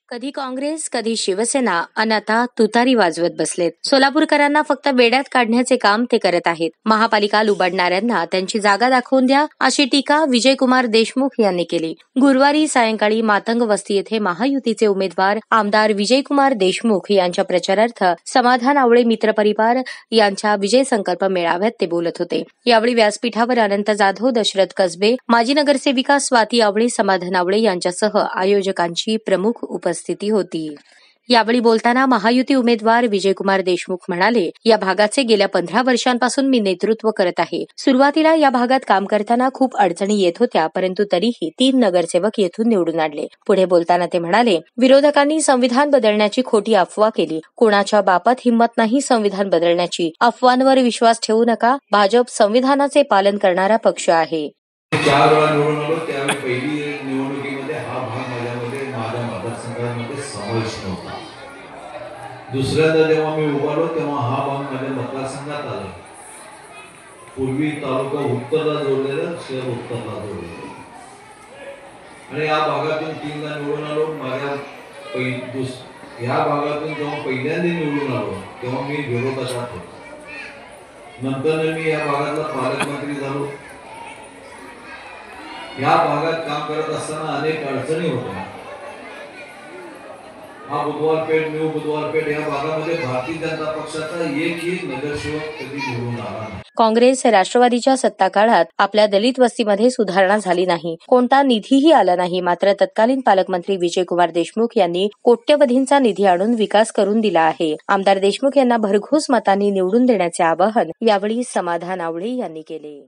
कधी काँग्रेस कधी शिवसेना अन आता तुतारी वाजवत बसलेत. सोलापूरकरांना फक्त वेड्यात काढण्याचे काम ते करत आहेत. महापालिका लुबाडणाऱ्यांना त्यांची जागा दाखवून द्या अशी टीका विजयकुमार देशमुख यांनी केली. गुरुवारी सायंकाळी मातंग वस्ती येथे महायुतीचे उमेदवार आमदार विजयकुमार देशमुख यांच्या प्रचारार्थ समाधान आवळे मित्र परिवार यांच्या विजय संकल्प मेळाव्यात ते बोलत होते. यावेळी व्यासपीठावर अनंत जाधव, दशरथ कसबे, माजी नगरसेविका स्वाती आवळे, समाधान आवळे यांच्यासह आयोजकांची प्रमुख उपस्थिती होती. यावेळी बोलताना महायुती उमेदवार विजयकुमार देशमुख म्हणाले, या भागाचे गेल्या 15 वर्षांपासून मी नेतृत्व करत आहे. सुरुवातीला या भागात काम करताना खूप अडचणी येत होत्या, परंतु तरीही 3 नगरसेवक येथून निवडून आणले. पुढे बोलताना ते म्हणाले, विरोधकांनी संविधान बदलण्याची खोटी अफवा केली. कोणाच्या बापात हिंमत नाही संविधान बदलण्याची. अफवांवर विश्वास ठेवू नका. भाजप संविधानाचे पालन करणारा पक्ष आहे. 4 वेळा निवडून आलो. त्यावेळी पहिली निवडणुकीमध्ये हा भाग माझ्या मतदारसंघामध्ये समावेश नव्हता. दुसऱ्यांदा जेव्हा मी उभारलो तेव्हा हा भाग माझ्या मतदारसंघात आला. पूर्वी तालुका उत्तरला जोडलेला, शहर उत्तरला जोडलेलं आणि या भागातून 3दा निवडून आलो. ह्या भागातून जेव्हा पहिल्यांदा निवडून आलो तेव्हा मी विरोधात होतो. नंतर मी या भागातला पालकमंत्री झालो. या भागात काम करत असताना अनेक अडचणी होत्या. हा बुधवारपेठ, न्यू बुधवारपेठ या भागामध्ये भारतीय जनता पक्षाचा एकही नगरसेवक कधी निवडून आला नाही. काँग्रेस राष्ट्रवादीच्या सत्ता काळात आपल्या दलित वस्तीमध्ये सुधारणा झाली नाही. कोणता निधीही आला नाही. मात्र तत्कालीन पालकमंत्री विजयकुमार देशमुख यांनी कोट्यवधींचा निधी आणून विकास करून दिला आहे. आमदार देशमुख यांना भरघोस मतांनी निवडून देण्याचे आवाहन यावेळी समाधान आवळे यांनी केले.